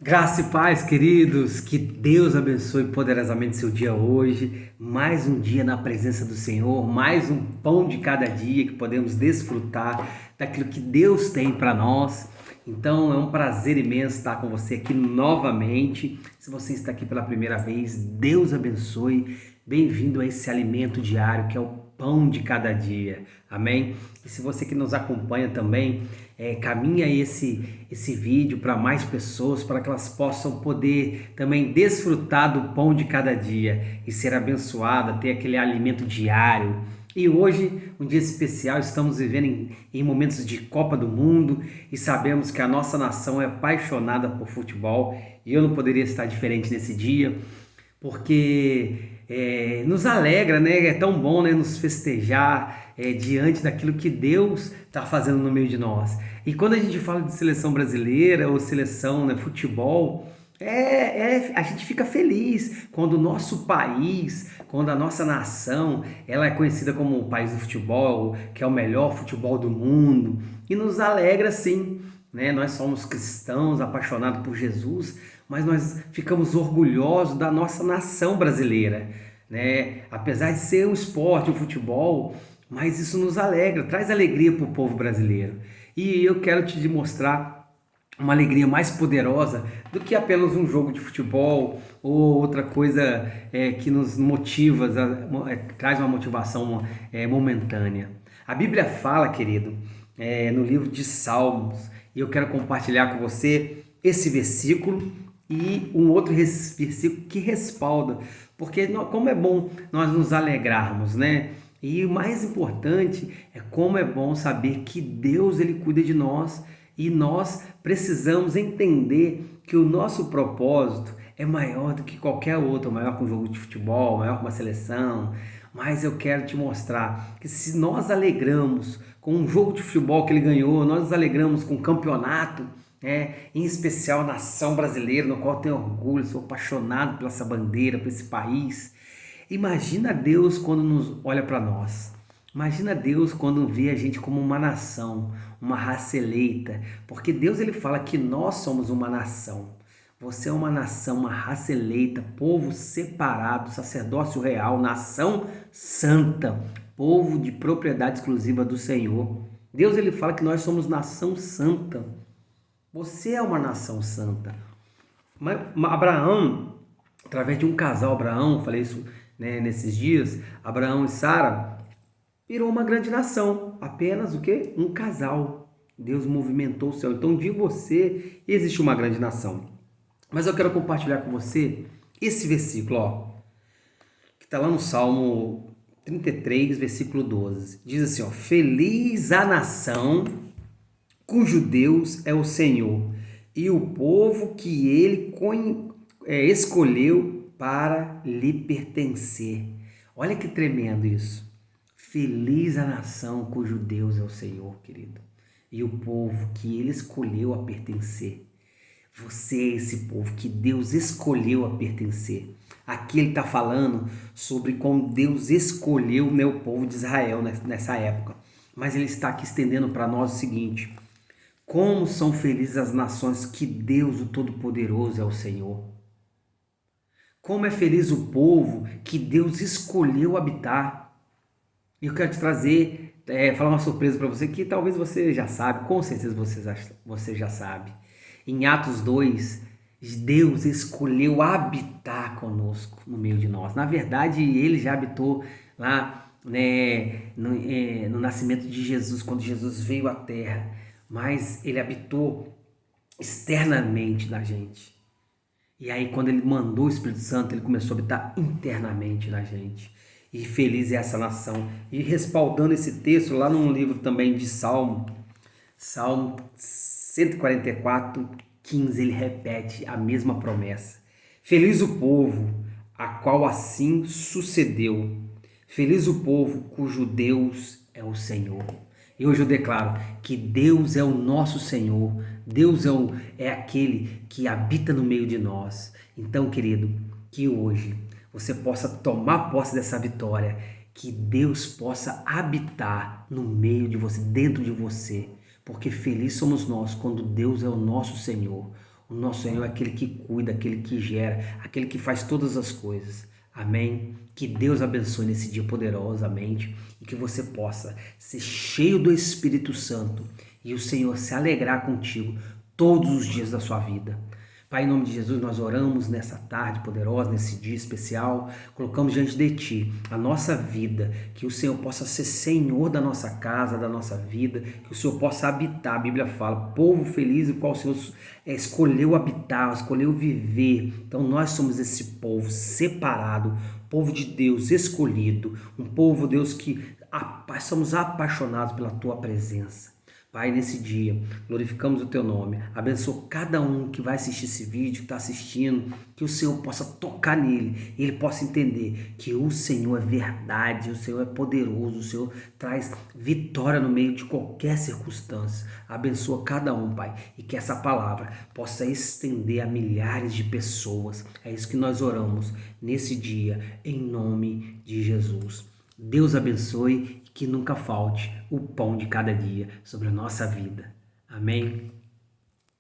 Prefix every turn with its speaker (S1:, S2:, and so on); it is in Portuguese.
S1: Graça e paz, queridos, que Deus abençoe poderosamente seu dia hoje, mais um dia na presença do Senhor, mais um pão de cada dia que podemos desfrutar daquilo que Deus tem para nós. Então é um prazer imenso estar com você aqui novamente. Se você está aqui pela primeira vez, Deus abençoe. Bem-vindo a esse alimento diário que é o pão de cada dia. Amém? E se você que nos acompanha também, caminha esse vídeo para mais pessoas, para que elas possam poder também desfrutar do pão de cada dia e ser abençoada, ter aquele alimento diário. E hoje, um dia especial, estamos vivendo em momentos de Copa do Mundo e sabemos que a nossa nação é apaixonada por futebol e eu não poderia estar diferente nesse dia, porque nos alegra, né? É tão bom, né, nos festejar diante daquilo que Deus está fazendo no meio de nós. E quando a gente fala de seleção brasileira ou seleção, né, futebol, a gente fica feliz quando o nosso país, quando a nossa nação, ela é conhecida como o país do futebol, que é o melhor futebol do mundo, e nos alegra sim, né? Nós somos cristãos apaixonados por Jesus, mas nós ficamos orgulhosos da nossa nação brasileira, né? Apesar de ser um esporte, um futebol, mas isso nos alegra, traz alegria para o povo brasileiro. E eu quero te demonstrar uma alegria mais poderosa do que apenas um jogo de futebol ou outra coisa que nos motiva, traz uma motivação momentânea. A Bíblia fala, querido, no livro de Salmos, e eu quero compartilhar com você esse versículo e um outro versículo que respalda, porque como é bom nós nos alegrarmos, né? E o mais importante é como é bom saber que Deus ele cuida de nós e nós precisamos entender que o nosso propósito é maior do que qualquer outro, maior que um jogo de futebol, maior que uma seleção. Mas eu quero te mostrar que se nós alegramos com um jogo de futebol que ele ganhou, nós nos alegramos com um campeonato, em especial a nação brasileira, no qual eu tenho orgulho, sou apaixonado por essa bandeira, por esse país. Imagina Deus quando nos olha para nós. Imagina Deus quando vê a gente como uma nação, uma raça eleita, porque Deus ele fala que nós somos uma nação. Você é uma nação, uma raça eleita, povo separado, sacerdócio real, nação santa, povo de propriedade exclusiva do Senhor. Deus ele fala que nós somos nação santa. Você é uma nação santa. Mas Abraão, através de um casal, Abraão, falei isso, né, nesses dias, Abraão e Sara, virou uma grande nação. Apenas o quê? Um casal. Deus movimentou o céu. Então de você existe uma grande nação. Mas eu quero compartilhar com você esse versículo, ó, que está lá no Salmo 33, versículo 12. Diz assim, ó: Feliz a nação cujo Deus é o Senhor, e o povo que ele escolheu para lhe pertencer. Olha que tremendo isso. Feliz a nação cujo Deus é o Senhor, querido, e o povo que ele escolheu a pertencer. Você é esse povo que Deus escolheu a pertencer. Aqui ele está falando sobre como Deus escolheu, né, o povo de Israel nessa época. Mas ele está aqui estendendo para nós o seguinte: como são felizes as nações que Deus, o Todo-Poderoso, é o Senhor. Como é feliz o povo que Deus escolheu habitar. E eu quero te trazer, falar uma surpresa para você que talvez você já sabe, com certeza você já sabe. Em Atos 2, Deus escolheu habitar conosco no meio de nós. Na verdade, ele já habitou lá, né, no nascimento de Jesus, quando Jesus veio à terra. Mas ele habitou externamente na gente. E aí, quando ele mandou o Espírito Santo, ele começou a habitar internamente na gente. E feliz é essa nação. E respaldando esse texto, lá num livro também de Salmo 144, 15, ele repete a mesma promessa. Feliz o povo a qual assim sucedeu. Feliz o povo cujo Deus é o Senhor. E hoje eu declaro que Deus é o nosso Senhor, Deus é aquele que habita no meio de nós. Então, querido, que hoje você possa tomar posse dessa vitória, que Deus possa habitar no meio de você, dentro de você, porque feliz somos nós quando Deus é o nosso Senhor. O nosso Senhor é aquele que cuida, aquele que gera, aquele que faz todas as coisas. Amém? Que Deus abençoe nesse dia poderosamente e que você possa ser cheio do Espírito Santo e o Senhor se alegrar contigo todos os dias da sua vida. Pai, em nome de Jesus, nós oramos nessa tarde poderosa, nesse dia especial, colocamos diante de Ti a nossa vida, que o Senhor possa ser Senhor da nossa casa, da nossa vida, que o Senhor possa habitar. A Bíblia fala, povo feliz, o qual o Senhor escolheu habitar, escolheu viver. Então nós somos esse povo separado, povo de Deus escolhido, um povo, Deus, que somos apaixonados pela Tua presença. Pai, nesse dia, glorificamos o Teu nome, abençoa cada um que vai assistir esse vídeo, que está assistindo, que o Senhor possa tocar nele, e ele possa entender que o Senhor é verdade, o Senhor é poderoso, o Senhor traz vitória no meio de qualquer circunstância. Abençoa cada um, Pai, e que essa palavra possa estender a milhares de pessoas. É isso que nós oramos nesse dia, em nome de Jesus. Deus abençoe e que nunca falte o pão de cada dia sobre a nossa vida. Amém?